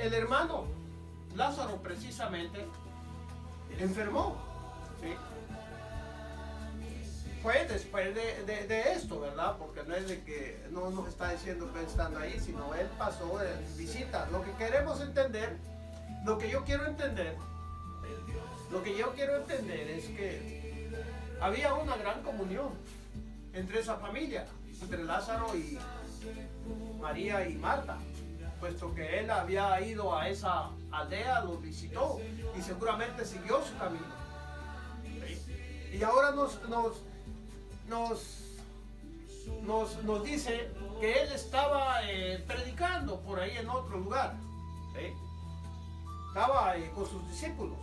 el hermano Lázaro precisamente enfermó, ¿sí? Fue después de esto, ¿verdad? Porque no es de que no nos está diciendo que estando ahí, sino él pasó en visita. Lo que queremos entender, lo que yo quiero entender es que había una gran comunión entre esa familia, entre Lázaro y María y Marta, puesto que él había ido a esa aldea, los visitó y seguramente siguió su camino. ¿Sí? Y ahora nos dice que él estaba predicando por ahí en otro lugar. ¿Sí? Estaba con sus discípulos.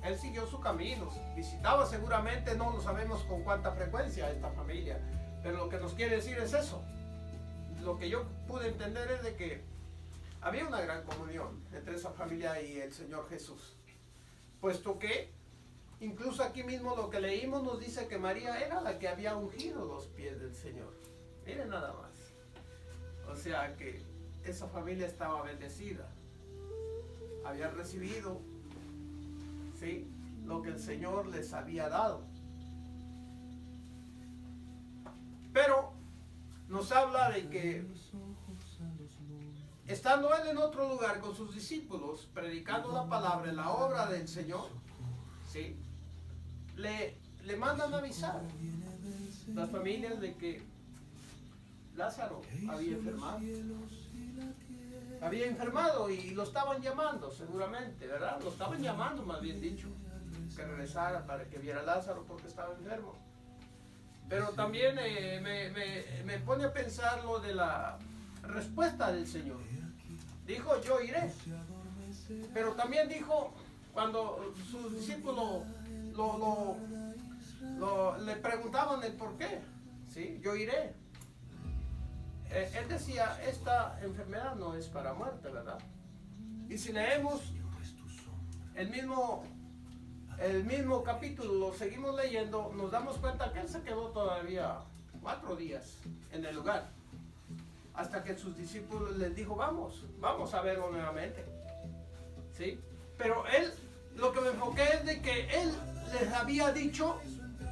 Él siguió su camino, visitaba seguramente, no lo sabemos con cuánta frecuencia esta familia, pero lo que nos quiere decir es eso. Lo que yo pude entender es de que había una gran comunión entre esa familia y el Señor Jesús, puesto que incluso aquí mismo lo que leímos nos dice que María era la que había ungido los pies del Señor. Miren nada más. O sea que esa familia estaba bendecida, había recibido, ¿sí?, lo que el Señor les había dado. Pero nos habla de que estando él en otro lugar con sus discípulos, predicando la palabra, la obra del Señor, ¿sí?, le mandan avisar las familias de que Lázaro había enfermado y lo estaban llamando seguramente, ¿verdad? Lo estaban llamando, más bien dicho, que regresara para que viera a Lázaro porque estaba enfermo. Pero también me pone a pensar lo de la respuesta del Señor. Dijo, yo iré. Pero también dijo, cuando sus discípulos le preguntaban el por qué, ¿sí?, yo iré. Él decía, esta enfermedad no es para muerte, ¿verdad? Y si leemos el mismo capítulo, lo seguimos leyendo, nos damos cuenta que él se quedó todavía 4 días en el lugar, hasta que sus discípulos les dijo, vamos a verlo nuevamente, ¿sí? Pero él, lo que me enfoqué es de que él les había dicho,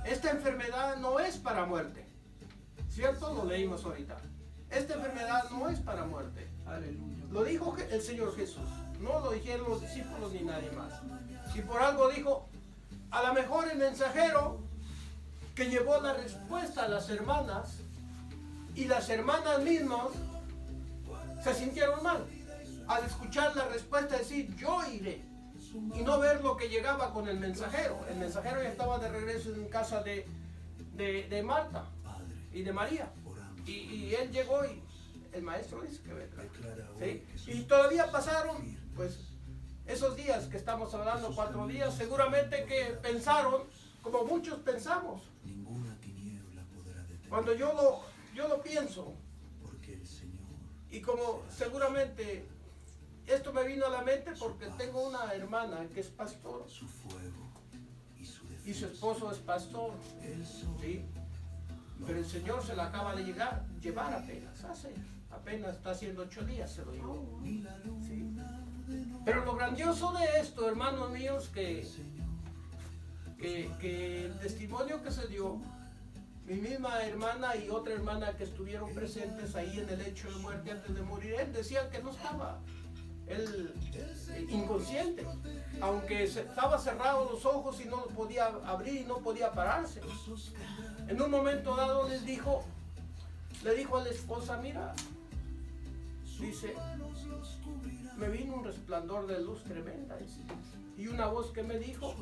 esta enfermedad no es para muerte, ¿cierto? Lo leímos ahorita. Esta enfermedad no es para muerte. Aleluya. Lo dijo el Señor Jesús, no lo dijeron los discípulos ni nadie más. Y por algo dijo, a lo mejor el mensajero que llevó la respuesta a las hermanas, y las hermanas mismas se sintieron mal al escuchar la respuesta, decir yo iré, y no ver lo que llegaba con el mensajero. El mensajero ya estaba de regreso en casa de Marta y de María, y él llegó y el maestro dice que vendrá, ¿sí? Y todavía pasaron pues esos días que estamos hablando, 4 días, seguramente que pensaron como muchos pensamos. Cuando yo lo pienso, y como seguramente esto me vino a la mente porque tengo una hermana que es pastor y su esposo es pastor, ¿sí? Pero el Señor se la acaba de llevar apenas está haciendo 8 días se lo llevó, ¿sí? Pero lo grandioso de esto, hermanos míos, que el testimonio que se dio, mi misma hermana y otra hermana que estuvieron presentes ahí en el lecho de muerte antes de morir, él decía que no estaba él inconsciente, aunque estaba cerrado los ojos y no podía abrir y no podía pararse. En un momento dado le dijo a la esposa, mira, dice, me vino un resplandor de luz tremenda, dice, y una voz que me dijo,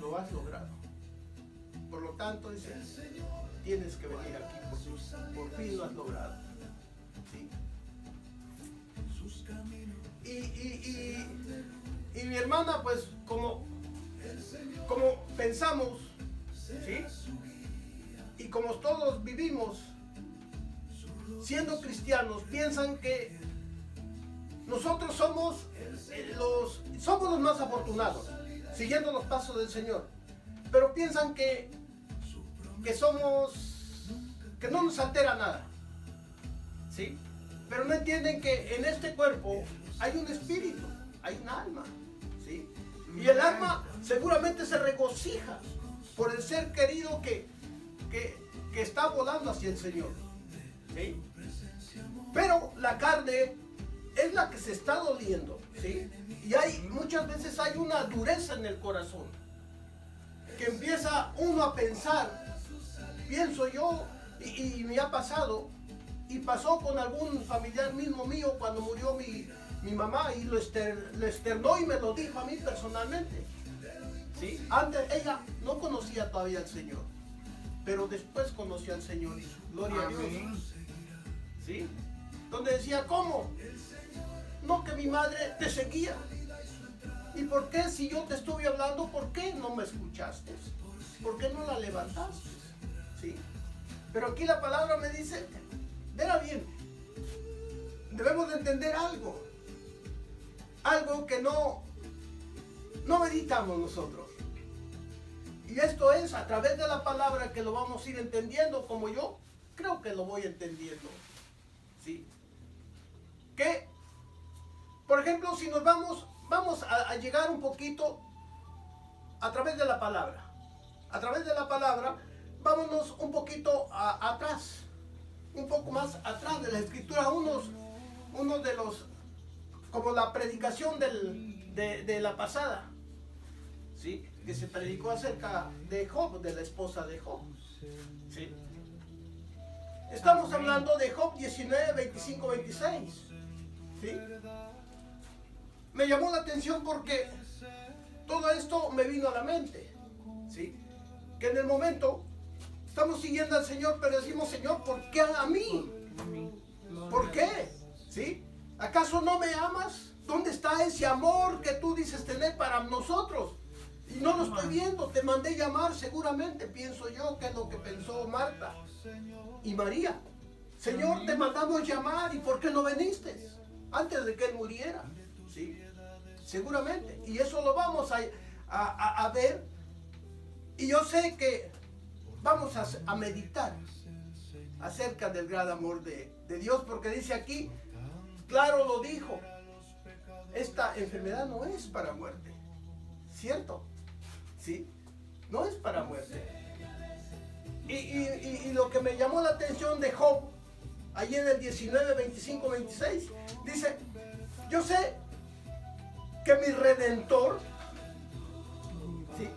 lo has logrado. Por lo tanto, dice, tienes que venir aquí, por fin lo has logrado, ¿sí? Y mi hermana, pues, como pensamos, ¿sí?, y como todos vivimos siendo cristianos, piensan que nosotros somos los más afortunados, siguiendo los pasos del Señor, pero piensan que no nos altera nada, ¿sí? Pero no entienden que en este cuerpo hay un espíritu, hay un alma, ¿sí? Y el alma seguramente se regocija por el ser querido que está volando hacia el Señor, ¿sí? Pero la carne es la que se está doliendo, ¿sí? Y muchas veces hay una dureza en el corazón, que empieza uno a pensar, pienso yo, y me ha pasado, y pasó con algún familiar mismo mío cuando murió mi mamá, y lo externó y me lo dijo a mí personalmente, ¿sí? Antes ella no conocía todavía al Señor, pero después conoció al Señor, y gloria a Dios, ¿sí? Donde decía, ¿cómo? No, que mi madre te seguía. ¿Y por qué, si yo te estuve hablando, por qué no me escuchaste? ¿Por qué no la levantaste? ¿Sí? Pero aquí la palabra me dice, verá bien, debemos de entender algo que no meditamos nosotros. Y esto es a través de la palabra que lo vamos a ir entendiendo, como yo creo que lo voy entendiendo, ¿sí? Que, por ejemplo, si nos vamos a llegar un poquito a través de la palabra. A través de la palabra, vámonos un poquito atrás, un poco más atrás de la escritura, uno de los, como la predicación de la pasada, ¿sí? Que se predicó acerca de Job, de la esposa de Job, ¿sí? Estamos hablando de Job 19, 25, 26, ¿sí? Me llamó la atención porque todo esto me vino a la mente, ¿sí? Que en el momento estamos siguiendo al Señor, pero decimos, Señor, ¿por qué a mí? ¿Por qué? ¿Sí? ¿Acaso no me amas? ¿Dónde está ese amor que tú dices tener para nosotros? Y no lo estoy viendo, te mandé llamar seguramente, pienso yo, que es lo que pensó Marta y María. Señor, te mandamos llamar, ¿y por qué no viniste? Antes de que él muriera, ¿sí? Seguramente. Y eso lo vamos a ver. Y yo sé que vamos a meditar acerca del gran amor de Dios, porque dice aquí, claro lo dijo, esta enfermedad no es para muerte, ¿cierto? ¿Sí? No es para muerte. Y lo que me llamó la atención de Job, allí en el 19, 25, 26, dice, yo sé que mi Redentor, ¿sí?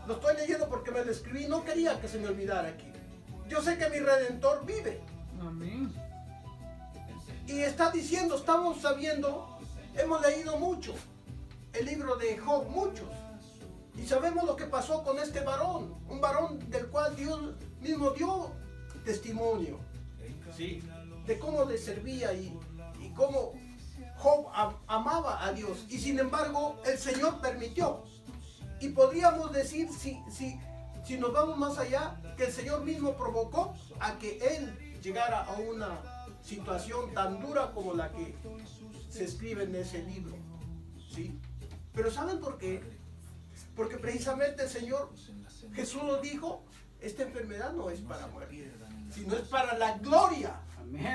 Lo estoy leyendo porque me lo escribí, no quería que se me olvidara aquí. Yo sé que mi Redentor vive. Amén. Y está diciendo, estamos sabiendo, hemos leído mucho el libro de Job, muchos. Y sabemos lo que pasó con este varón, un varón del cual Dios mismo dio testimonio, ¿sí? De cómo le servía y cómo Job amaba a Dios. Y sin embargo, el Señor permitió. Y podríamos decir, si nos vamos más allá, que el Señor mismo provocó a que él llegara a una situación tan dura como la que se escribe en ese libro, ¿sí? Pero ¿saben por qué? Porque precisamente el Señor Jesús lo dijo, esta enfermedad no es para muerte, sino es para la gloria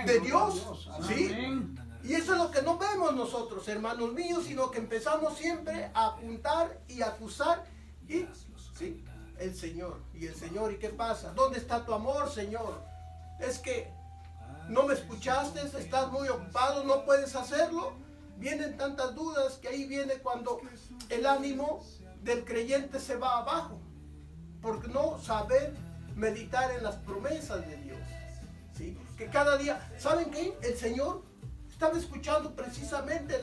de Dios, ¿sí? Y eso es lo que no vemos nosotros, hermanos míos, sino que empezamos siempre a apuntar y acusar, y ¿sí? El Señor, ¿y qué pasa? ¿Dónde está tu amor, Señor? Es que no me escuchaste, estás muy ocupado, no puedes hacerlo. Vienen tantas dudas que ahí viene cuando el ánimo del creyente se va abajo, por no saber meditar en las promesas de Dios, ¿sí? Que cada día, ¿saben qué? El Señor estaba escuchando precisamente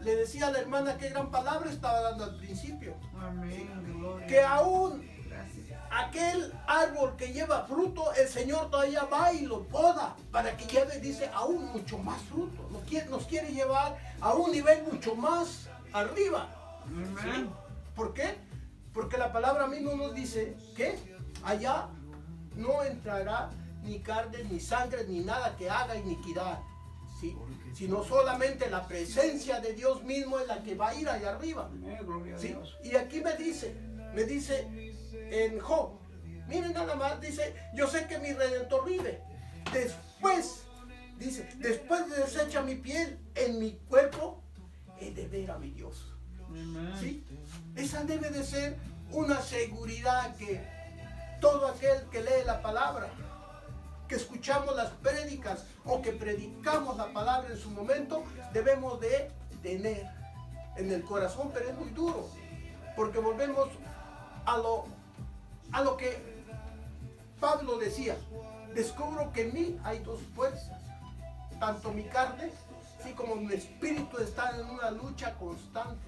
le decía a la hermana qué gran palabra estaba dando al principio. Amén. Que aún aquel árbol que lleva fruto, el Señor todavía va y lo poda para que lleve, dice, aún mucho más fruto. Nos quiere llevar a un nivel mucho más arriba. ¿Sí? ¿Por qué? Porque la palabra misma nos dice que allá no entrará ni carne, ni sangre, ni nada que haga iniquidad, ¿sí? Sino solamente la presencia de Dios mismo es la que va a ir allá arriba, ¿sí? Y aquí me dice en Job, miren nada más, dice, yo sé que mi Redentor vive. Después Dice, después de deshecha mi piel, en mi cuerpo he de ver a mi Dios. ¿Sí? Esa debe de ser una seguridad que todo aquel que lee la palabra, que escuchamos las prédicas o que predicamos la palabra en su momento, debemos de tener en el corazón. Pero es muy duro, porque volvemos a lo que Pablo decía: descubro que en mí hay dos fuerzas, tanto mi carne, así como mi espíritu están en una lucha constante.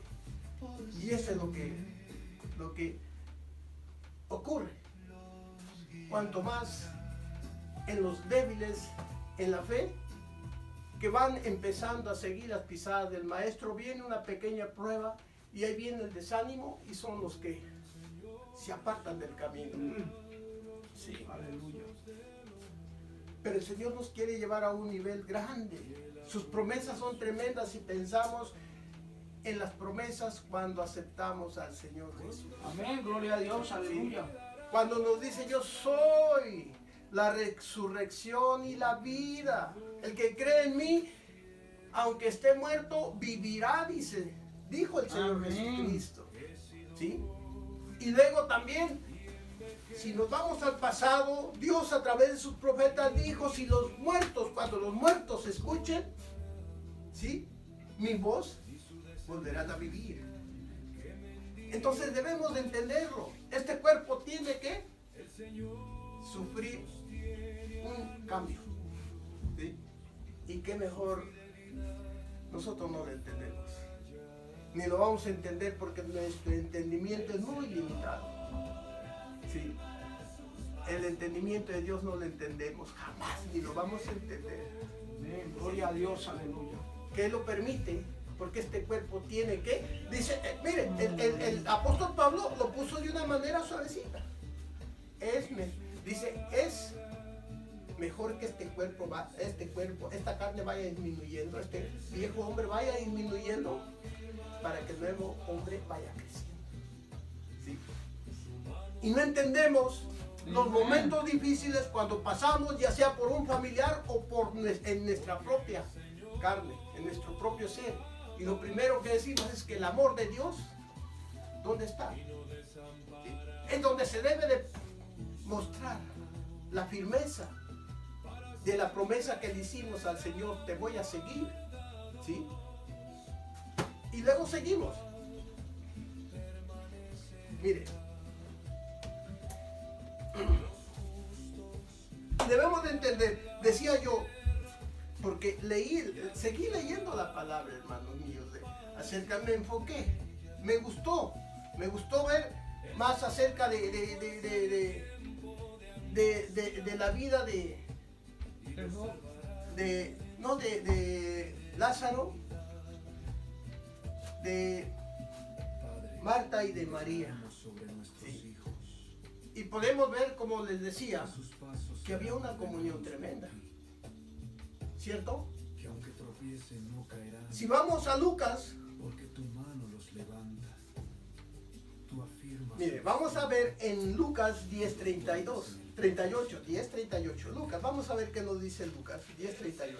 Y eso es lo que ocurre. Cuanto más en los débiles en la fe, que van empezando a seguir las pisadas del maestro, viene una pequeña prueba y ahí viene el desánimo, y son los que se apartan del camino. Sí, aleluya. Pero el Señor nos quiere llevar a un nivel grande. Sus promesas son tremendas si pensamos en las promesas cuando aceptamos al Señor Jesús. Amén, gloria a Dios, aleluya. Cuando nos dice: yo soy la resurrección y la vida. El que cree en mí, aunque esté muerto, vivirá, dijo el Señor Jesucristo. ¿Sí? Y luego también, si nos vamos al pasado, Dios a través de sus profetas dijo: si los muertos, cuando los muertos escuchen, ¿sí?, mi voz, volverán a vivir. Entonces debemos de entenderlo. Este cuerpo tiene que sufrir un cambio. ¿Sí? Y qué mejor, nosotros no lo entendemos. Ni lo vamos a entender porque nuestro entendimiento es muy limitado. ¿Sí? El entendimiento de Dios no lo entendemos jamás, ni lo vamos a entender. Amén, gloria a Dios, aleluya. ¿Qué lo permite? Porque este cuerpo tiene que, dice, miren, el apóstol Pablo lo puso de una manera suavecita. Dice, es mejor que esta carne vaya disminuyendo, este viejo hombre vaya disminuyendo, para que el nuevo hombre vaya creciendo. ¿Sí? Y no entendemos los momentos difíciles cuando pasamos, ya sea por un familiar o en nuestra propia carne, en nuestro propio ser. Y lo primero que decimos es que el amor de Dios, ¿dónde está? ¿Sí? Es donde se debe de mostrar la firmeza de la promesa que le hicimos al Señor: te voy a seguir. ¿Sí? Y luego seguimos. Mire, debemos de entender, decía yo, porque seguí leyendo la palabra, hermanos míos, me enfoqué, me gustó ver más acerca de la vida de Lázaro, de Marta y de María. Sí. Y podemos ver, como les decía, que había una comunión tremenda. ¿Cierto? Si vamos a Lucas, mire, vamos a ver en Lucas 10:38. Lucas, vamos a ver qué nos dice Lucas 10:38.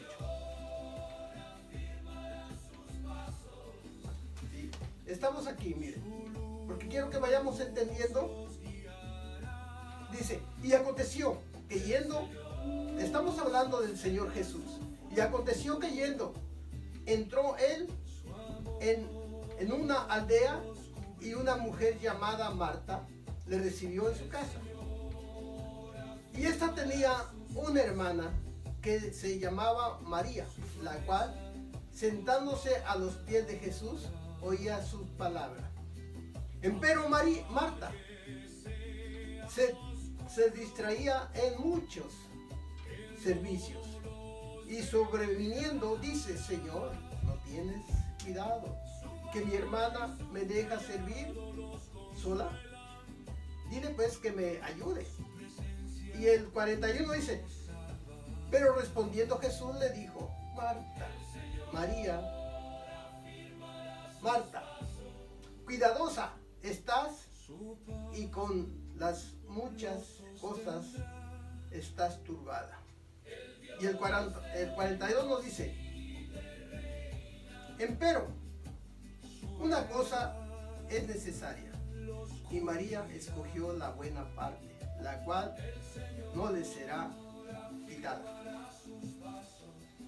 ¿Sí? Estamos aquí, miren, porque quiero que vayamos entendiendo. Dice, y aconteció que yendo, estamos hablando del Señor Jesús, y aconteció que yendo, entró él en una aldea, y una mujer llamada Marta le recibió en su casa. Y esta tenía una hermana que se llamaba María, la cual, sentándose a los pies de Jesús, oía sus palabras. Empero Marta se distraía en muchos servicios, y sobreviniendo dice: Señor, ¿no tienes cuidado que mi hermana me deja servir sola? Dile pues que me ayude. Y el 41 dice: pero respondiendo Jesús le dijo: Marta, cuidadosa estás y con las muchas cosas estás turbada. Y el 42 nos dice: empero, una cosa es necesaria, y María escogió la buena parte, la cual no le será quitada.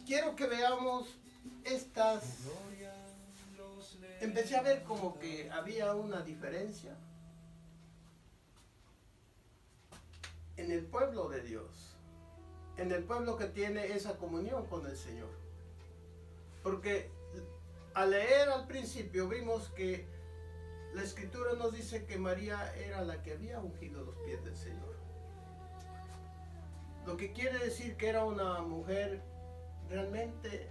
Quiero que veamos estas. Empecé a ver como que había una diferencia en el pueblo de Dios, en el pueblo que tiene esa comunión con el Señor. Porque al leer al principio vimos que la Escritura nos dice que María era la que había ungido los pies del Señor. Lo que quiere decir que era una mujer realmente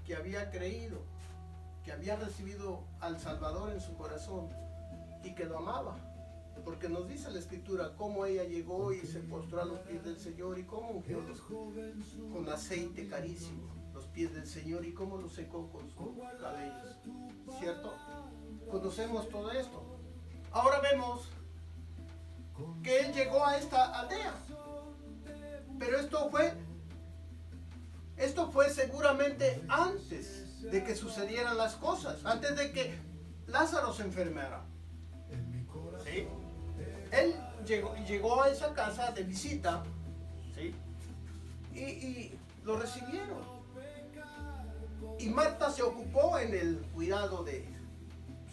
que había creído, que había recibido al Salvador en su corazón y que lo amaba. Porque nos dice la Escritura cómo ella llegó y se postró a los pies del Señor y cómo ungió con aceite carísimo los pies del Señor y cómo los secó con sus cabellos. ¿Cierto? Conocemos todo esto. Ahora vemos que él llegó a esta aldea. Pero esto fue seguramente antes de que sucedieran las cosas, antes de que Lázaro se enfermara. ¿Sí? Él llegó a esa casa de visita, ¿sí? y lo recibieron. Y Marta se ocupó en el cuidado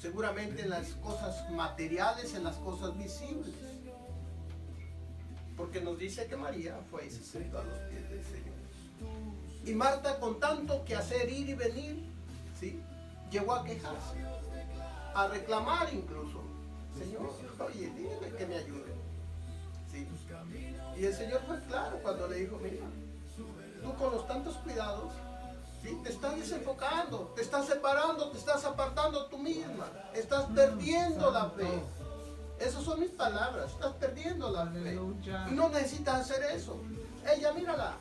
seguramente en las cosas materiales, en las cosas visibles. Porque nos dice que María fue y se sentó a los pies del Señor. Y Marta, con tanto que hacer, ir y venir, ¿sí?, llegó a quejarse, a reclamar incluso: Señor, oye, dile que me ayude. ¿Sí? Y el Señor fue claro cuando le dijo: mira, tú con los tantos cuidados, ¿sí?, te estás desenfocando, te estás separando, te estás apartando tú misma, estás perdiendo la fe. Esas son mis palabras, estás perdiendo la fe. Y no necesitas hacer eso. Ella, mírala,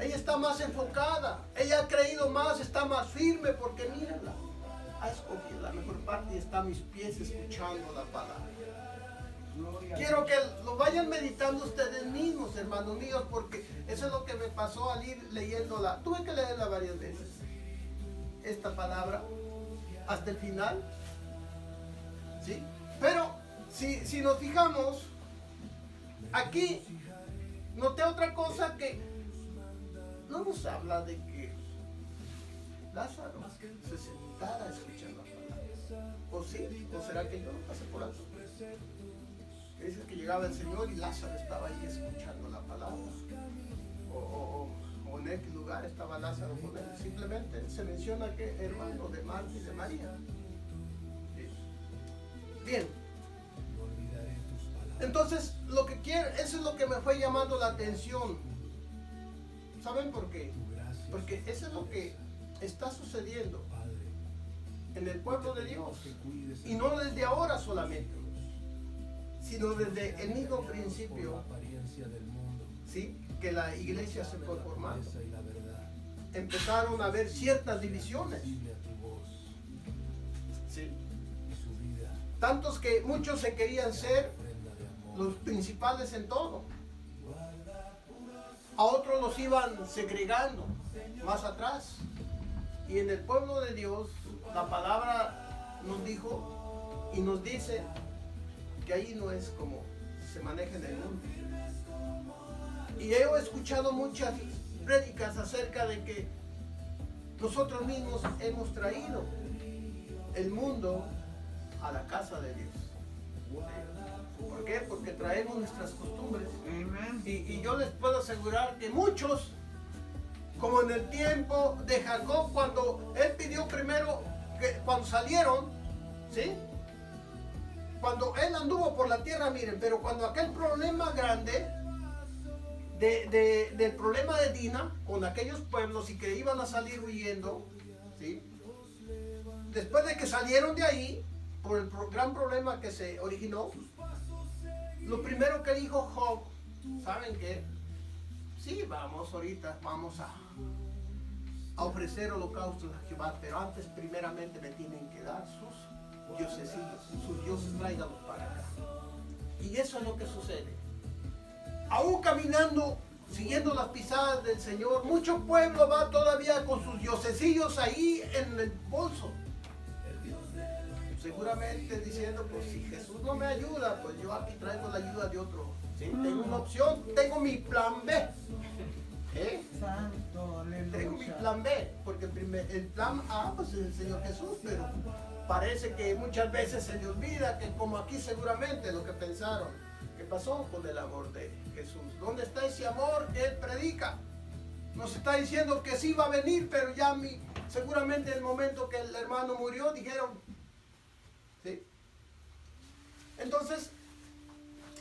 ella está más enfocada, ella ha creído más, está más firme, porque mírala, ha escogido la mejor parte y está a mis pies escuchando la palabra. Quiero que lo vayan meditando ustedes mismos, hermanos míos, porque eso es lo que me pasó al ir leyéndola. Tuve que leerla varias veces, esta palabra, hasta el final, ¿sí? Pero si nos fijamos, aquí noté otra cosa, que no nos habla de que Lázaro se sentara a escuchar la palabra. ¿O sí? ¿O será que yo lo pasé por alto? Dice que llegaba el Señor y Lázaro estaba ahí escuchando la palabra. O en aquel lugar estaba Lázaro con él. Simplemente se menciona que hermano de Marta y de María. Bien. Entonces, eso es lo que me fue llamando la atención. ¿Saben por qué? Porque eso es lo que está sucediendo en el pueblo de Dios. Y no desde ahora solamente, sino desde el mismo principio, ¿sí?, que la iglesia se fue formando. Empezaron a haber ciertas divisiones. ¿Sí? Tantos que muchos se querían ser los principales en todo. A otros los iban segregando más atrás. Y en el pueblo de Dios, la palabra nos dijo y nos dice que ahí no es como se maneja en el mundo. Y he escuchado muchas prédicas acerca de que nosotros mismos hemos traído el mundo a la casa de Dios. ¿Por qué? Porque traemos nuestras costumbres. Y yo les puedo asegurar que muchos, como en el tiempo de Jacob, cuando él pidió primero, cuando salieron, ¿sí?, cuando él anduvo por la tierra, miren, pero cuando aquel problema grande del problema de Dina con aquellos pueblos y que iban a salir huyendo, ¿sí?, después de que salieron de ahí por el gran problema que se originó, lo primero que dijo Job, ¿saben qué? Sí, vamos a ofrecer holocaustos a Jehová, pero antes primeramente me tienen que dar sus dioses, tráiganlos para acá. Y eso es lo que sucede. Aún caminando siguiendo las pisadas del Señor. Mucho pueblo va todavía con sus diosesillos ahí en el bolso. Seguramente diciendo, pues si Jesús no me ayuda, pues yo aquí traigo la ayuda de otro. ¿Sí? Tengo una opción, tengo mi plan B. Santo, Tengo mi aleluya. plan B, porque el plan A pues es el Señor Jesús, pero parece que muchas veces se le olvida que como aquí seguramente lo que pensaron, ¿qué pasó con el amor de Jesús? ¿Dónde está ese amor que Él predica? Nos está diciendo que sí va a venir, pero ya seguramente en el momento que el hermano murió dijeron, ¿sí? Entonces,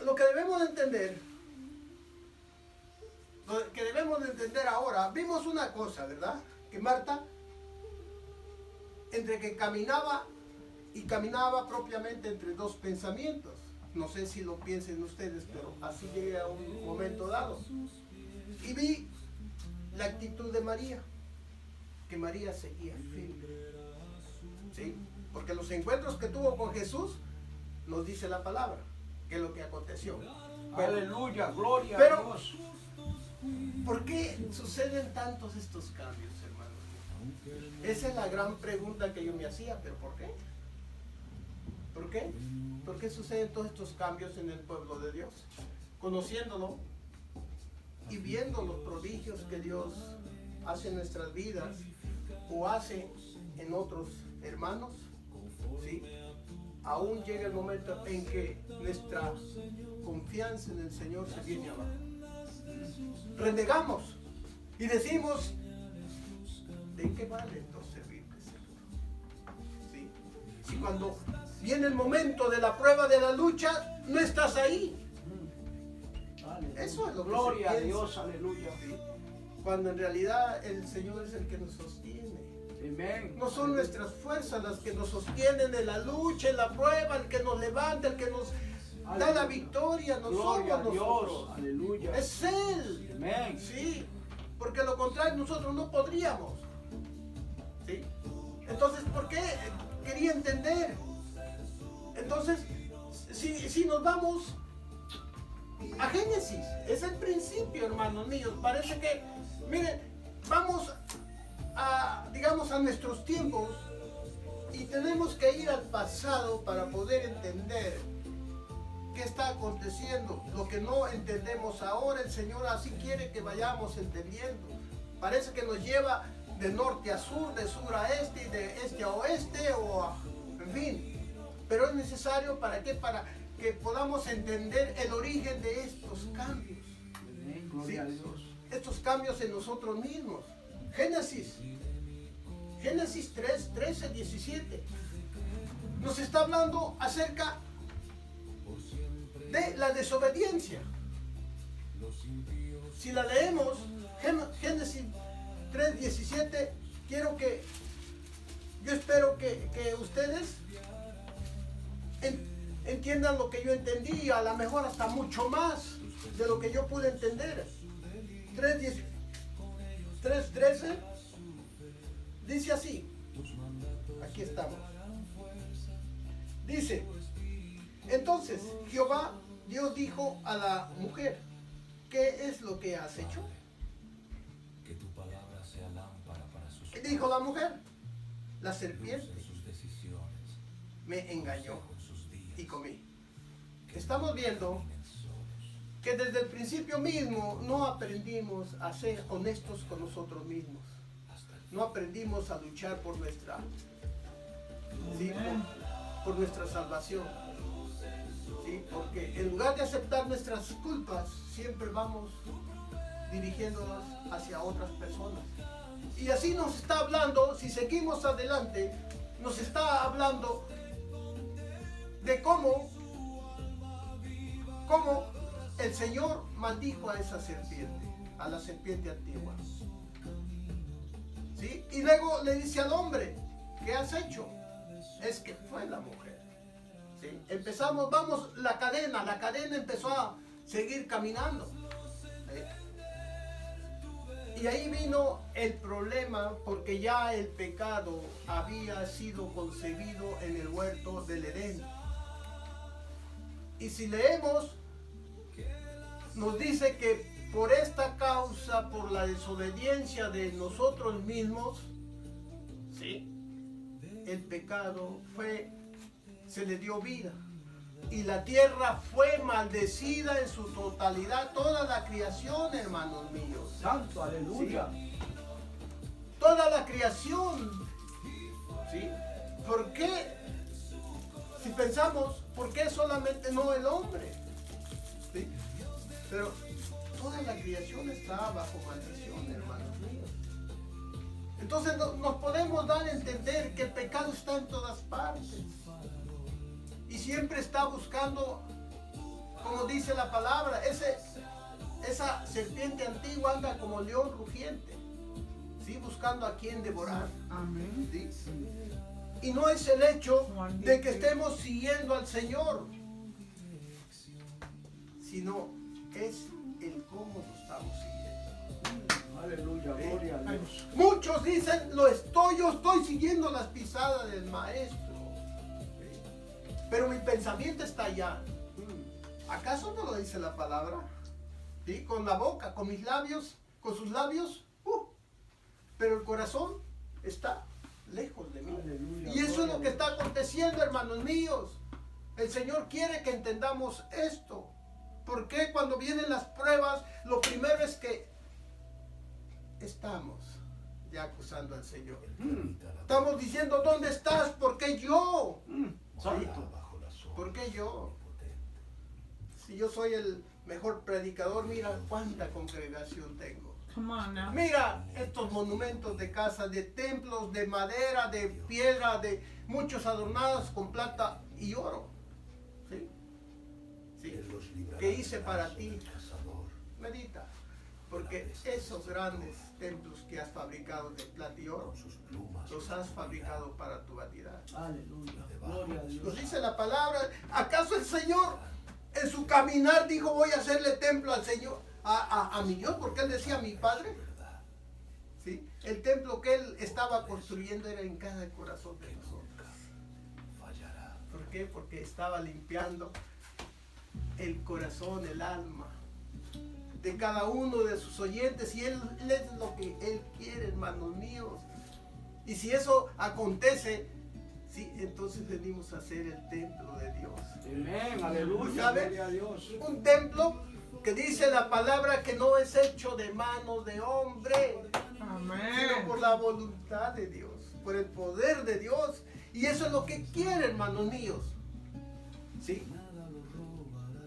lo que debemos de entender ahora, vimos una cosa, ¿verdad? Que Marta, entre que caminaba y caminaba propiamente entre dos pensamientos. No sé si lo piensen ustedes, pero así llegué a un momento dado. Y vi la actitud de María, que María seguía firme. ¿Sí? Porque los encuentros que tuvo con Jesús, nos dice la palabra, que es lo que aconteció. Bueno, Aleluya, gloria pero- a Dios. ¿por qué suceden tantos estos cambios, hermanos? Esa es la gran pregunta que yo me hacía, pero ¿por qué? ¿Por qué? ¿Por qué suceden todos estos cambios en el pueblo de Dios? Conociéndolo y viendo los prodigios que Dios hace en nuestras vidas o hace en otros hermanos, ¿sí? Aún llega el momento en que nuestra confianza en el Señor se viene abajo. Renegamos y decimos, ¿de qué vale entonces servirte, Señor? ¿Sí? Si cuando viene el momento de la prueba de la lucha, no estás ahí. Aleluya. Eso es lo que Gloria se a piensa. Dios, aleluya. ¿Sí? Cuando en realidad el Señor es el que nos sostiene. Amén. No son nuestras fuerzas las que nos sostienen en la lucha, en la prueba, el que nos levanta, el que nos da la victoria, no Gloria somos a Dios, nosotros. aleluya. Es Él. Amén. Sí, porque lo contrario nosotros no podríamos. ¿Sí? Entonces, ¿por qué? Quería entender. Entonces, si nos vamos a Génesis, es el principio, hermanos míos. Parece que, miren, vamos digamos, a nuestros tiempos y tenemos que ir al pasado para poder entender qué está aconteciendo. Lo que no entendemos ahora, el Señor así quiere que vayamos entendiendo. Parece que nos lleva de norte a sur, de sur a este y de este a oeste, en fin. Pero es necesario para que podamos entender el origen de estos cambios. Amén. Gloria a Dios. Estos cambios en nosotros mismos. Génesis 3, 13, 17. Nos está hablando acerca de la desobediencia. Si la leemos, Génesis 3, 17, yo espero que ustedes entiendan lo que yo entendí, y a lo mejor hasta mucho más de lo que yo pude entender. 3:13 dice así, aquí estamos. Dice, entonces Jehová Dios dijo a la mujer, ¿qué es lo que has hecho? Que tu palabra sea lámpara para sus Y dijo la mujer, la serpiente de sus decisiones, me engañó con sus días, y comí. Estamos viendo que desde el principio mismo no aprendimos a ser honestos con nosotros mismos. No aprendimos a luchar por nuestra, ¿sí? por nuestra salvación. ¿Sí? Porque en lugar de aceptar nuestras culpas, siempre vamos dirigiéndonos hacia otras personas. Y así nos está hablando, si seguimos adelante, nos está hablando de cómo el Señor maldijo a esa serpiente, a la serpiente antigua. ¿Sí? Y luego le dice al hombre, ¿qué has hecho? Es que fue la mujer. ¿Sí? Empezamos, la cadena empezó a seguir caminando. ¿Sí? Y ahí vino el problema, porque ya el pecado había sido concebido en el huerto del Edén. Y si leemos, nos dice que por esta causa, por la desobediencia de nosotros mismos, ¿sí? El pecado se le dio vida. Y la tierra fue maldecida en su totalidad, toda la creación, hermanos míos. Santo, aleluya. Sí. Toda la creación. ¿Sí? ¿Por qué? Si pensamos, ¿por qué solamente no el hombre? ¿Sí? Pero toda la creación está bajo maldición, hermanos míos. Entonces nos podemos dar a entender que el pecado está en todas partes. Y siempre está buscando, como dice la palabra, esa serpiente antigua anda como león rugiente, ¿sí? Buscando a quien devorar. Amén. ¿Sí? Y no es el hecho de que estemos siguiendo al Señor, sino es el cómo lo estamos siguiendo. Aleluya, gloria a Dios. Muchos dicen, yo estoy siguiendo las pisadas del Maestro. Pero mi pensamiento está allá. ¿Acaso no lo dice la palabra? ¿Sí? Con la boca, con mis labios, con sus labios. Pero el corazón está lejos de mí. Aleluya, Y eso es lo que Dios. está aconteciendo, hermanos míos. El Señor quiere que entendamos esto. Porque cuando vienen las pruebas, lo primero es que estamos ya acusando al Señor. Estamos diciendo, ¿dónde estás? ¿Por qué yo? Santo. ¿Por qué yo? Si yo soy el mejor predicador, mira cuánta congregación tengo. Come on now. Mira estos monumentos de casas, de templos, de madera, de piedra, de muchos adornados con plata y oro. ¿Sí? ¿Sí? ¿Qué hice para ti? Medita. Porque esos grandes templos que has fabricado de plata y oro, los has fabricado para tu vanidad. Aleluya, gloria a Dios. Nos dice la palabra. ¿Acaso el Señor en su caminar dijo, voy a hacerle templo al Señor, a mi Dios? Porque Él decía a mi Padre. ¿Sí? El templo que Él estaba construyendo era en cada corazón de nosotros. ¿Por qué? Porque estaba limpiando el corazón, el alma de cada uno de sus oyentes, y Él es lo que Él quiere, hermanos míos. Y si eso acontece, sí, entonces venimos a ser el templo de Dios. Amén, aleluya, ¿Sabe? gloria a Dios. Un templo que dice la palabra que no es hecho de manos de hombre, sino Amén. por la voluntad de Dios, por el poder de Dios. Y eso es lo que quiere, hermanos míos. ¿Sí?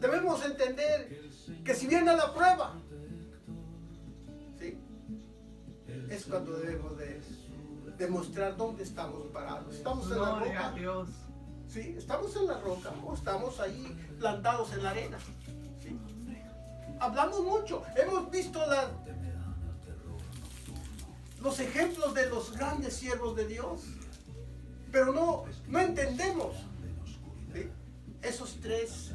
Debemos entender que si viene la prueba, ¿sí? Es cuando debemos de demostrar dónde estamos parados. Estamos en la Gloria a roca. Dios. ¿Sí? Estamos en la roca o estamos ahí plantados en la arena. ¿Sí? Hablamos mucho. Hemos visto los ejemplos de los grandes siervos de Dios. Pero no entendemos, ¿sí? Esos tres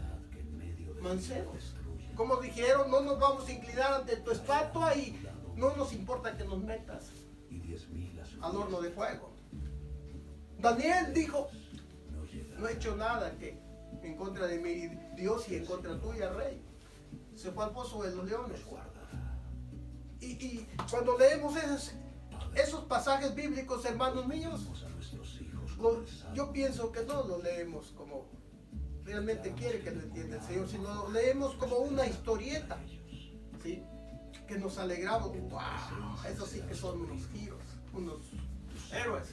mancebos. Como dijeron, no nos vamos a inclinar ante tu estatua y no nos importa que nos metas al horno de fuego. Daniel dijo, no he hecho nada que en contra de mi Dios y en contra tuya, rey. Se fue al pozo de los leones. Y cuando leemos esos pasajes bíblicos, hermanos míos, yo pienso que no lo leemos como realmente quiere que lo entienda el Señor, sino lo leemos como una historieta, ¿sí? Que nos alegramos. ¡Wow! Esos sí que son unos giros, unos héroes.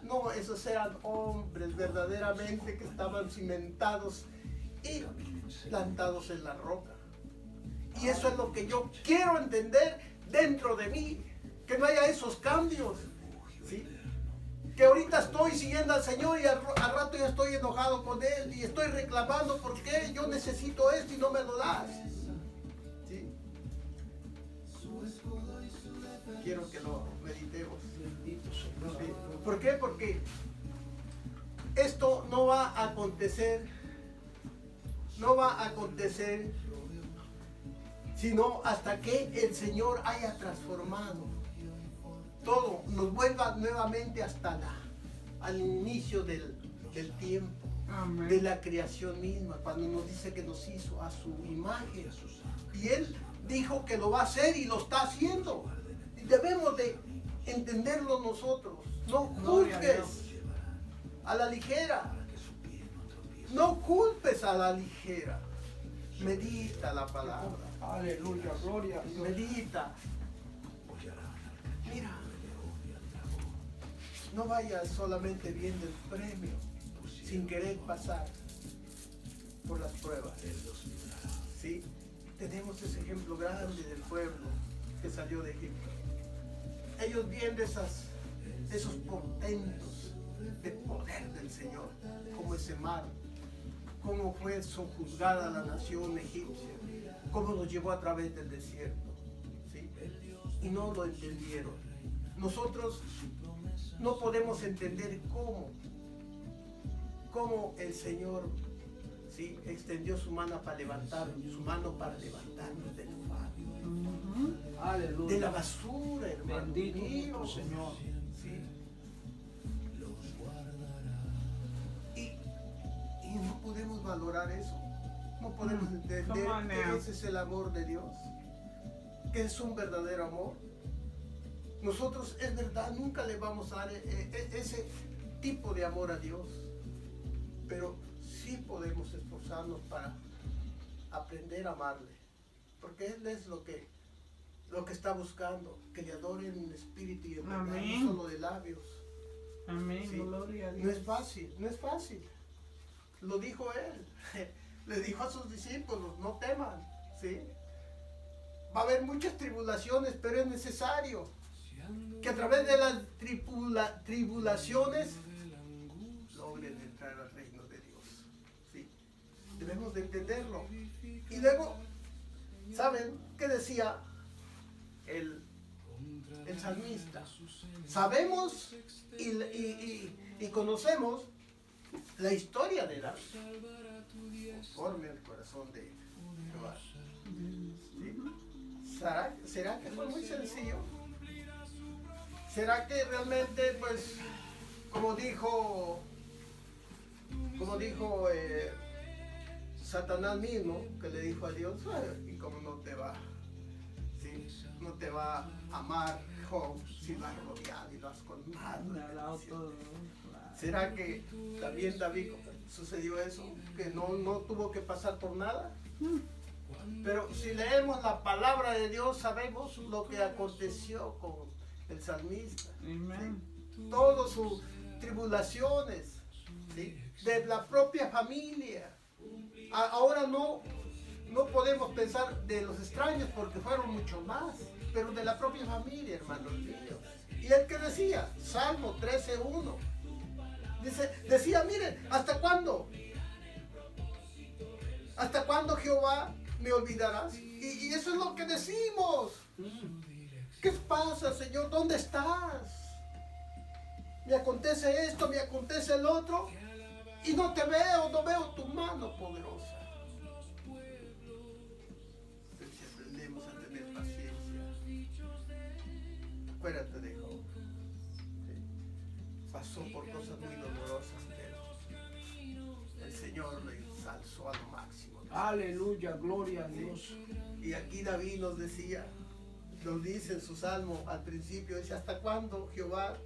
No, esos eran hombres verdaderamente que estaban cimentados y plantados en la roca. Y eso es lo que yo quiero entender dentro de mí, que no haya esos cambios, ¿sí? Que ahorita estoy siguiendo al Señor y al rato ya estoy enojado con Él y estoy reclamando porque yo necesito esto y no me lo das. ¿Sí? Quiero que lo meditemos. Bendito Señor. ¿Sí? ¿Por qué? Porque esto no va a acontecer, sino hasta que el Señor haya transformado todo, nos vuelva nuevamente hasta al inicio del tiempo, Amén. de la creación misma, cuando nos dice que nos hizo a su imagen. Y Él dijo que lo va a hacer y lo está haciendo. Y debemos de entenderlo nosotros. No Gloria a Dios. juzgues a la ligera. No culpes a la ligera. Medita la palabra. Aleluya, gloria a Dios. Medita. Mira. No vayas solamente viendo el premio sin querer pasar por las pruebas. ¿Sí? Tenemos ese ejemplo grande del pueblo que salió de Egipto. Ellos viendo esos portentos de poder del Señor, como ese mar, cómo fue sojuzgada la nación egipcia, cómo los llevó a través del desierto, ¿sí? Y no lo entendieron. Nosotros no podemos entender cómo el Señor, ¿sí?, extendió su mano para levantarnos del fango, Aleluya. de la basura, hermano Bendito mío. nuestro Señor. Sí. Y no podemos valorar eso. No podemos entender Come on que now. ese es el amor de Dios, que es un verdadero amor. Nosotros, es verdad, nunca le vamos a dar ese tipo de amor a Dios, pero sí podemos esforzarnos para aprender a amarle, porque Él es lo que está buscando, que le adoren en espíritu y en verdad, Amén. no solo de labios. Amén, Sí. gloria a Dios. No es fácil, no es fácil. Lo dijo Él. Le dijo a sus discípulos, no teman, ¿sí? Va a haber muchas tribulaciones, pero es necesario que a través de las tribulaciones logren entrar al reino de Dios, ¿sí? Debemos de entenderlo. Y luego, ¿saben qué decía el salmista? Sabemos y conocemos la historia de David, conforme al corazón de Jehová. ¿Sí? ¿Será que fue muy sencillo? ¿Será que realmente, pues, como dijo Satanás mismo, que le dijo a Dios, ¿y cómo no te va? ¿Sí? No te va a amar Job si lo has rodeado y lo has colmado. Me ha dado todo. ¿Será que también David sucedió eso? Que no tuvo que pasar por nada. Pero si leemos la palabra de Dios, sabemos lo que aconteció con el salmista. Amén. ¿Sí? Todas sus tribulaciones, ¿sí?, de la propia familia. Ahora no podemos pensar de los extraños porque fueron mucho más, pero de la propia familia, hermanos míos. Y él que decía, Salmo 13:1, decía, miren, ¿hasta cuándo? ¿Hasta cuándo, Jehová, me olvidarás? Y eso es lo que decimos. ¿Qué pasa, Señor? ¿Dónde estás? Me acontece esto, me acontece el otro, y no te veo, no veo tu mano poderosa. Pero si aprendemos a tener paciencia, acuérdate de Job. ¿Sí? Pasó por cosas muy dolorosas, pero el Señor le ensalzó a lo máximo. Aleluya, gloria a Dios. Y aquí David nos decía, nos dice en su salmo al principio, dice, ¿hasta cuándo, Jehová,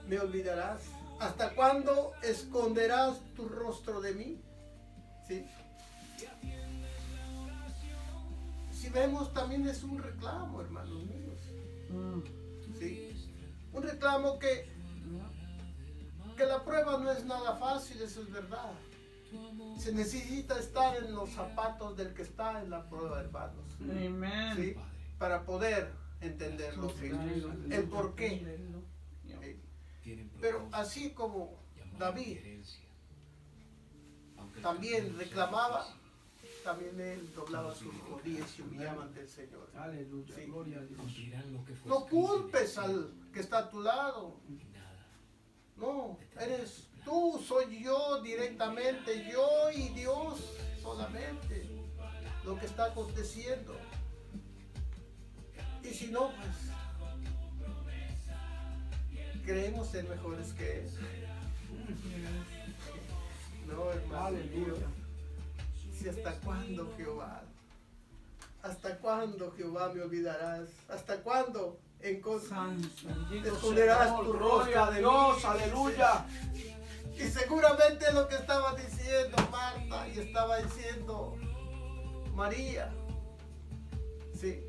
me olvidarás? ¿Hasta cuándo esconderás tu rostro de mí? ¿Sí? Si vemos, también es un reclamo, hermanos míos. ¿Sí? Un reclamo que la prueba no es nada fácil, eso es verdad. Se necesita estar en los zapatos del que está en la prueba, hermanos. Amén. ¿Sí? Para poder entenderlo, ¿sí? El por qué. Pero así como David también reclamaba, también él doblaba sus rodillas y humillaba ante el Señor. Aleluya, Sí. gloria a Dios. No culpes al que está a tu lado. No, eres tú, soy yo directamente, yo y Dios solamente, lo que está aconteciendo. Y si no, pues, creemos ser mejores que Él. No, hermano mío. Aleluya. Si hasta cuándo, Jehová, ¿Hasta cuándo, Jehová, me olvidarás? ¿Hasta cuándo Santo, bendito esconderás Señor, tu gloria rostro a de Dios, mí? aleluya. Y seguramente es lo que estaba diciendo Marta y estaba diciendo María. Sí.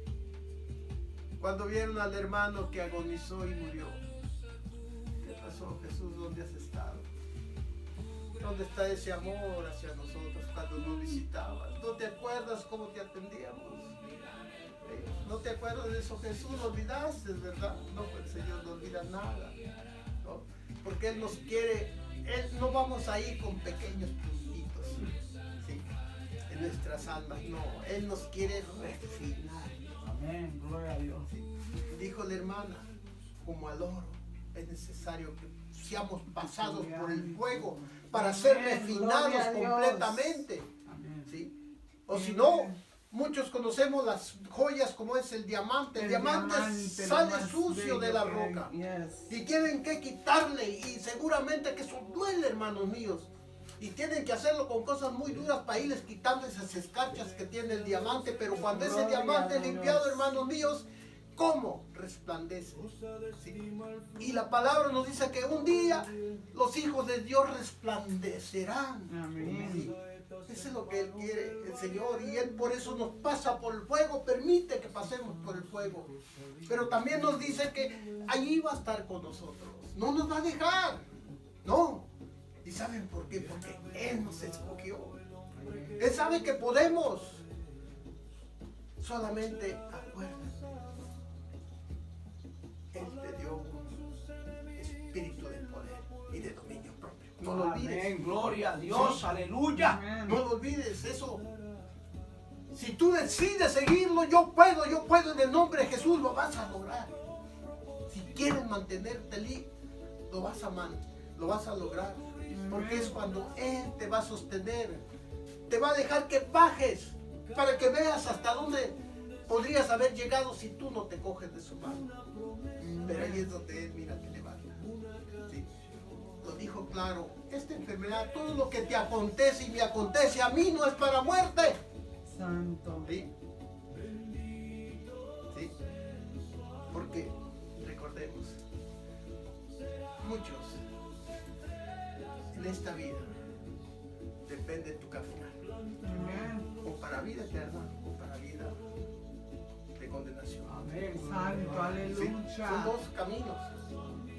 Cuando vieron al hermano que agonizó y murió. ¿Qué pasó, Jesús? ¿Dónde has estado? ¿Dónde está ese amor hacia nosotros cuando nos visitabas? ¿No te acuerdas cómo te atendíamos? ¿No te acuerdas de eso, Jesús? Lo olvidaste, ¿verdad? No, pues el Señor no olvida nada, ¿no? Porque Él nos quiere, no vamos a ir con pequeños puntitos, ¿sí? En nuestras almas, no. Él nos quiere refinar. Amén, gloria a Dios. ¿Sí? Dijo la hermana, como al oro, es necesario que seamos pasados por el fuego para ser Amén, refinados gloria a Dios. completamente. Amén. ¿Sí? O si no, muchos conocemos las joyas como es el diamante. El diamante lo sale más sucio de bello la que hay. roca. Yes. Y tienen que quitarle. Y seguramente que eso duele, hermanos míos. Y tienen que hacerlo con cosas muy duras para irles quitando esas escarchas que tiene el diamante. Pero cuando ese Gloria diamante a es Dios. limpiado, hermanos míos, ¿cómo resplandece? ¿Sí? Y la palabra nos dice que un día los hijos de Dios resplandecerán. Amén. ¿Sí? Eso es lo que Él quiere, el Señor, y Él por eso nos pasa por el fuego, permite que pasemos por el fuego. Pero también nos dice que allí va a estar con nosotros, no nos va a dejar, no. ¿Y saben por qué? Porque Él nos escogió. Él sabe que podemos. Solamente acuérdate, Él te dio un espíritu de poder y de dominio propio. No lo olvides. Amén, gloria a Dios, aleluya. No lo olvides eso. Si tú decides seguirlo, yo puedo en el nombre de Jesús, lo vas a lograr. Si quieres mantenerte libre, lo vas a lograr. Porque es cuando Él te va a sostener, te va a dejar que bajes para que veas hasta dónde podrías haber llegado si tú no te coges de su mano. Pero ahí es donde Él, mira, te levanta. ¿Sí? Lo dijo claro, esta enfermedad, todo lo que te acontece y me acontece a mí no es para muerte. Santo. ¿Sí? ¿Sí? Porque, recordemos, muchos en esta vida depende de tu caminar. Amén. O para vida eterna o para vida de condenación. Amén. Santo, ¿Sí? aleluya. Son dos caminos.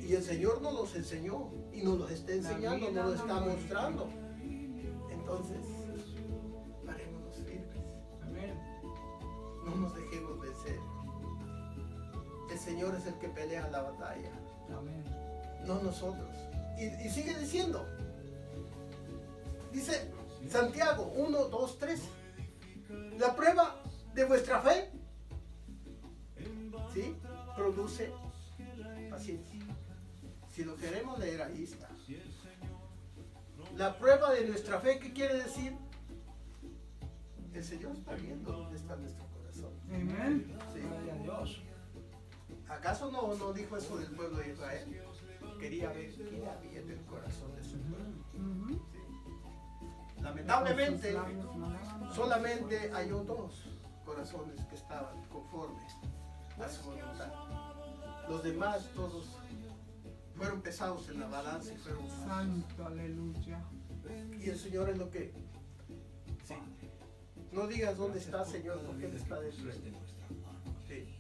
Y el Señor nos los enseñó y nos los está enseñando, nos lo está mostrando. Entonces, parémonos firmes. Amén. No nos dejemos vencer. El Señor es el que pelea la batalla, Amén. no nosotros. Y sigue diciendo. Dice Santiago 1, 2, 3. La prueba de vuestra fe, ¿sí?, produce paciencia. Si lo queremos leer, ahí está. La prueba de nuestra fe, ¿qué quiere decir? El Señor está viendo dónde está nuestro corazón. Amén. ¿Sí? Gloria a Dios. ¿Acaso no dijo eso del pueblo de Israel? Quería ver qué había en el corazón de su pueblo. Ujú. ¿Sí? Lamentablemente, Sus labios no alaban. solamente halló dos corazones que estaban conformes a su voluntad. Los demás todos fueron pesados en la balanza y fueron falsos. Santo, aleluya. Y el Señor es lo que... Sí. No digas dónde está, Señor, porque Él está dentro de ti. Sí.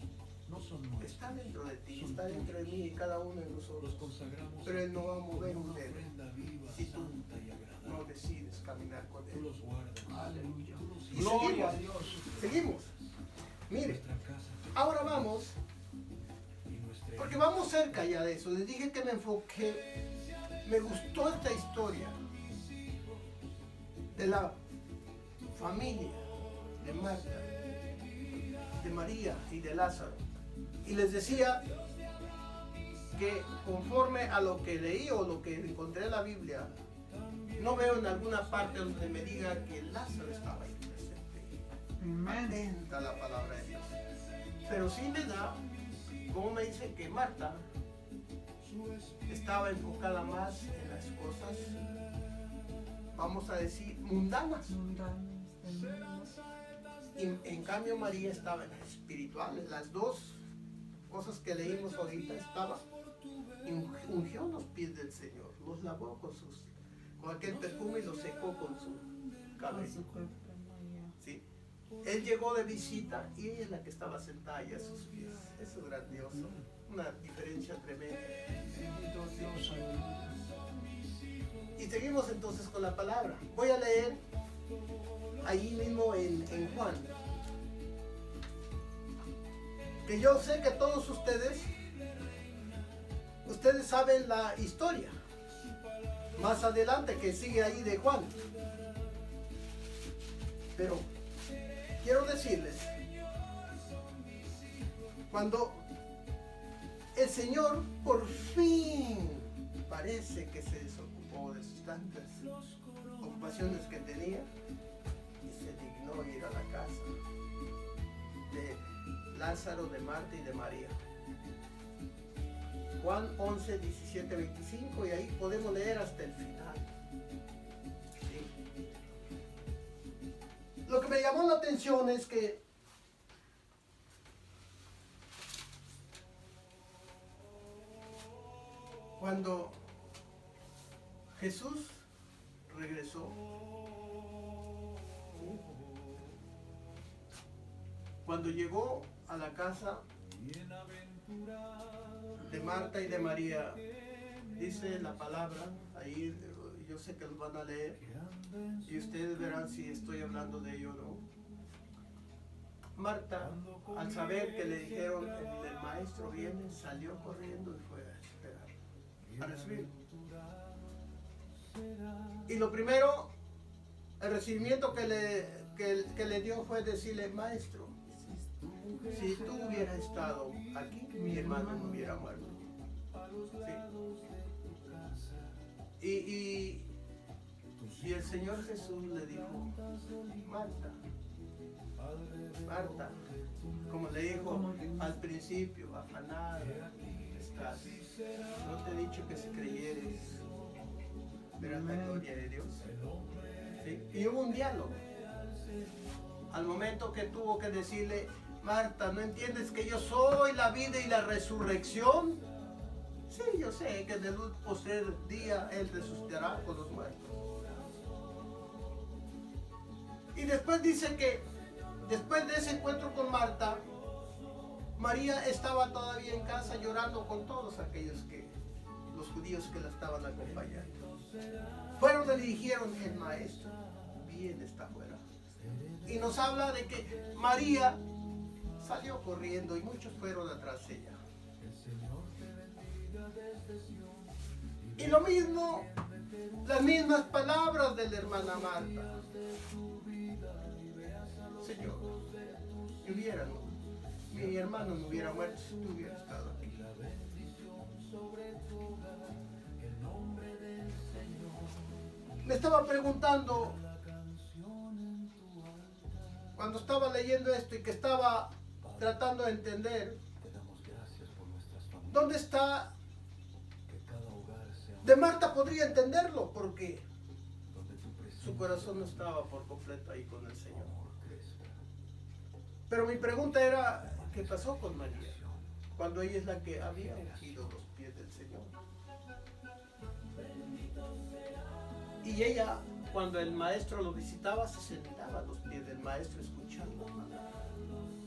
No son nuestros. Está dentro de ti, está dentro de mí y cada uno de Los nosotros. consagramos Pero Él no va a mover un como una dedo ofrenda viva, si tú santa y agradable. no decides caminar con Tú Él. los guardas. Aleluya. Y Gloria a seguimos. Dios. Seguimos. Mire, Nuestra casa ahora vamos, y nuestra porque vamos cerca ya de eso. Les dije que me enfoqué, me gustó esta historia de la familia de Marta, de María y de Lázaro. Y les decía que conforme a lo que leí o lo que encontré en la Biblia, no veo en alguna parte donde me diga que Lázaro estaba ahí presente. Amén. Atenta a la palabra de Dios. Pero sí me da, como me dice que Marta estaba enfocada más en las cosas, vamos a decir, mundanas. Mundanos del mundo. Y en cambio María estaba en espirituales. Las dos cosas que leímos ahorita estaba, ungió los pies del Señor, los lavó con aquel perfume y los secó con su cabello. ¿Sí? Él llegó de visita y ella es la que estaba sentada ahí a sus pies. Eso es grandioso, una diferencia tremenda. Y seguimos entonces con la palabra. Voy a leer ahí mismo en Juan, que yo sé que todos ustedes saben la historia más adelante que sigue ahí de Juan, pero quiero decirles, cuando el Señor por fin parece que se desocupó de sus tantas ocupaciones que tenía y se dignó ir a la casa de Lázaro, de Marta y de María. Juan 11, 17, 25, y ahí podemos leer hasta el final. ¿Sí? Lo que me llamó la atención es que cuando Jesús regresó, cuando llegó a la casa de Marta y de María, dice la palabra, ahí yo sé que los van a leer y ustedes verán si estoy hablando de ello o no. Marta, al saber que le dijeron el maestro viene, salió corriendo y fue a esperar, a recibir. Y lo primero, el recibimiento que le dio fue decirle, maestro, si tú hubieras estado aquí, mi hermano no hubiera muerto. Sí. Y el Señor Jesús le dijo, Marta, Marta, como le dijo al principio, afanada estás. No te he dicho que si creyeres verás la gloria de Dios. ¿Sí? Y hubo un diálogo. Al momento que tuvo que decirle, Marta, ¿no entiendes que yo soy la vida y la resurrección? Sí, yo sé que del postrer día Él resucitará con los muertos. Y después dice que después de ese encuentro con Marta, María estaba todavía en casa llorando con todos aquellos los judíos que la estaban acompañando. Fueron y le dijeron, el maestro bien está afuera. Y nos habla de que María salió corriendo y muchos fueron atrás de ella. Y lo mismo, las mismas palabras de la hermana Marta. Señor, mi hermano no hubiera muerto si tú hubieras estado aquí. Me estaba preguntando, cuando estaba leyendo esto y que estaba tratando de entender, ¿dónde está? De Marta podría entenderlo, porque su corazón no estaba por completo ahí con el Señor. Pero mi pregunta era, ¿qué pasó con María? Cuando ella es la que había ungido los pies del Señor. Y ella, cuando el maestro lo visitaba, se sentaba a los pies del maestro escuchando.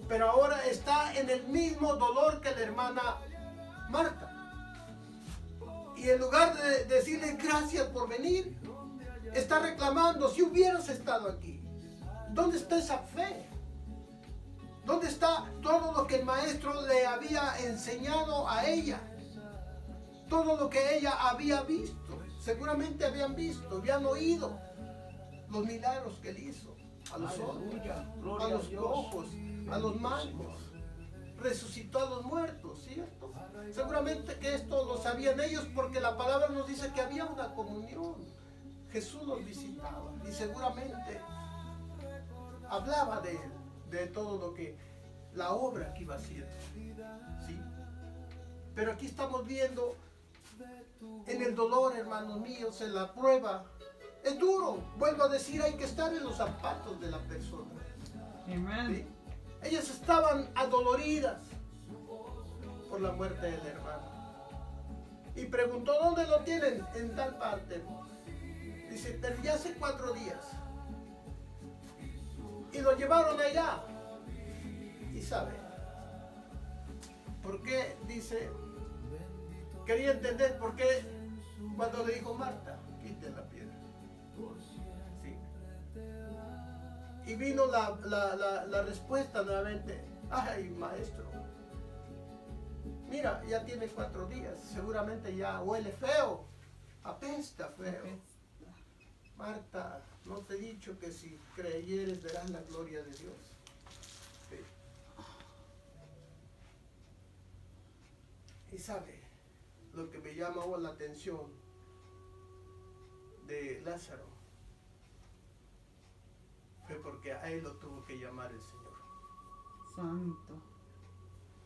Pero ahora está en el mismo dolor que la hermana Marta. Y en lugar de decirle gracias por venir, está reclamando, si hubieras estado aquí, ¿dónde está esa fe? ¿Dónde está todo lo que el maestro le había enseñado a ella? Todo lo que ella había visto. Seguramente habían visto, habían oído los milagros que él hizo a los sordos, a los cojos, a los mancos. Resucitó a los muertos, ¿cierto? Seguramente que esto lo sabían ellos porque la palabra nos dice que había una comunión. Jesús los visitaba y seguramente hablaba de él, de todo lo que, la obra que iba haciendo, ¿sí? Pero aquí estamos viendo en el dolor, hermanos míos, en la prueba. Es duro, vuelvo a decir, hay que estar en los zapatos de la persona. Amén. ¿sí? Ellas estaban adoloridas por la muerte del hermano. Y preguntó, ¿dónde lo tienen? En tal parte. Dice, pero ya hace 4 días. Y lo llevaron allá. Y sabe, ¿por qué? Dice, quería entender por qué cuando le dijo Marta, quite la piedra. ¿Sí? Y vino la respuesta nuevamente. Ay, maestro. Mira, ya tiene 4 días. Seguramente ya huele feo. Apesta feo. Marta, no te he dicho que si creyeres verás la gloria de Dios. Sí. Y sabe, lo que me llama la atención de Lázaro fue porque a él lo tuvo que llamar el Señor. Santo.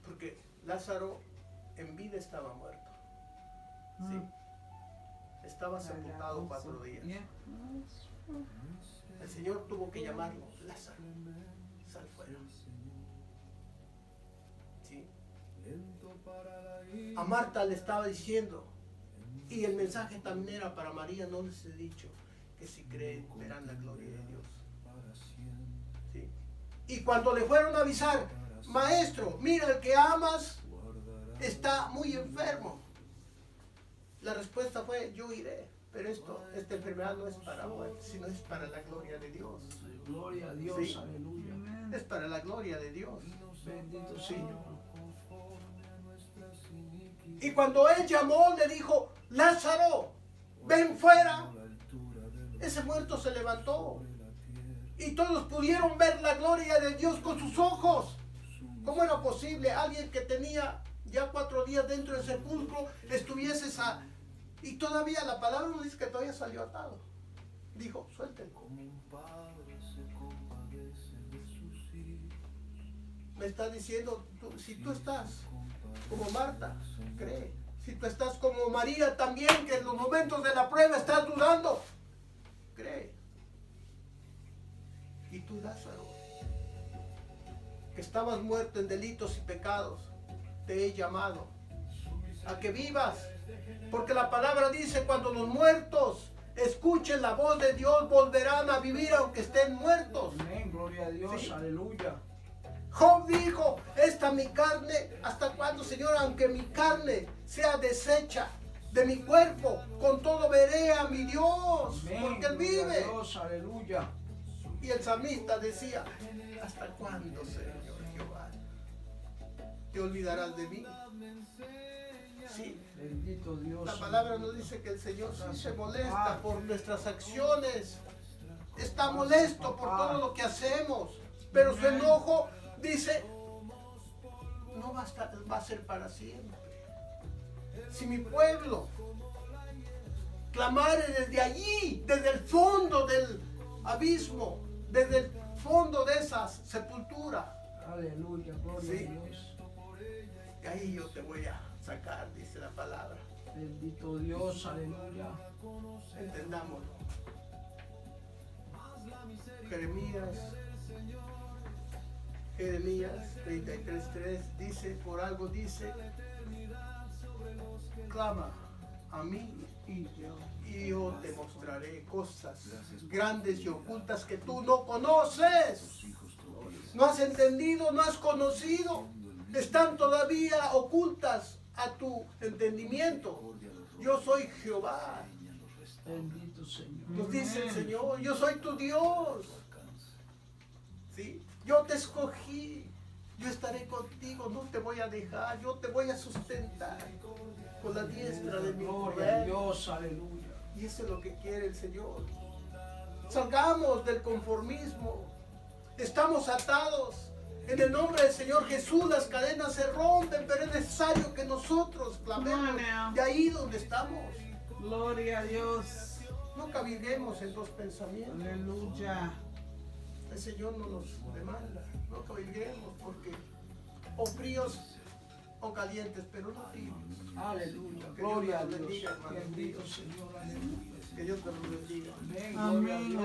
Porque Lázaro en vida estaba muerto. Sí. Estaba sepultado 4 días. Yeah. El Señor tuvo que llamarlo, Lázaro, sal fuera. ¿Sí? A Marta le estaba diciendo, y el mensaje también era para María, no les he dicho que si creen verán la gloria de Dios. ¿Sí? Y cuando le fueron a avisar, maestro, mira, el que amas está muy enfermo. La respuesta fue, yo iré, pero esta enfermedad no es para muerte, sino es para la gloria de Dios. Gloria a Dios, Sí. aleluya. Amén. Es para la gloria de Dios. Bendito Sí. Señor. Y cuando él llamó, le dijo, Lázaro, ven fuera. Ese muerto se levantó. Y todos pudieron ver la gloria de Dios con sus ojos. ¿Cómo era posible alguien que tenía ya 4 días dentro del sepulcro estuviese y todavía la palabra nos dice que todavía salió atado? Dijo, suéltenlo. Me está diciendo, si tú estás como Marta, cree. Si tú estás como María también, que en los momentos de la prueba estás dudando, cree. Y tú, Lázaro, que estabas muerto en delitos y pecados, te he llamado a que vivas. Porque la palabra dice, cuando los muertos escuchen la voz de Dios, volverán a vivir aunque estén muertos. Amén, gloria a Dios, Sí. aleluya. Job dijo, esta mi carne, ¿hasta cuándo, Señor? Aunque mi carne sea deshecha de mi cuerpo, con todo veré a mi Dios, Amén, porque Él gloria a vive. Dios, aleluya. Y el salmista decía, ¿hasta cuándo, Señor Jehová? ¿Te olvidarás de mí? Sí, Bendito Dios. la palabra nos dice que el Señor sí se molesta por nuestras acciones. Está molesto por todo lo que hacemos. Pero su enojo, dice, no va a ser para siempre. Si mi pueblo clamare desde allí, desde el fondo del abismo, desde el fondo de esa sepultura, Aleluya, gloria Sí. a Dios. y ahí yo te voy a sacar, dice la palabra. Bendito Dios, aleluya. Entendámoslo. Jeremías 33:3 dice, por algo dice, clama a mí y yo te mostraré cosas grandes y ocultas que tú no conoces. No has entendido, no has conocido. Están todavía ocultas a tu entendimiento. Yo soy Jehová. Bendito Señor. Nos dice el Señor, yo soy tu Dios. ¿Sí? Yo te escogí. Yo estaré contigo, no te voy a dejar. Yo te voy a sustentar con la diestra de mi Gloria a poder. Dios, aleluya. Y eso es lo que quiere el Señor. Salgamos del conformismo. Estamos atados. En el nombre del Señor Jesús las cadenas se rompen, pero es necesario que nosotros clamemos Come on now. de ahí donde estamos. Gloria a Dios. No cabilguemos en los pensamientos. Aleluya. El Señor no nos demanda. No cabilguemos porque o fríos o calientes, pero no tibios. Aleluya, Que Dios gloria a te Dios. bendiga, hermano. Bendito Señor, aleluya. Que Dios te lo bendiga. Amén, gloria a Amén, Dios.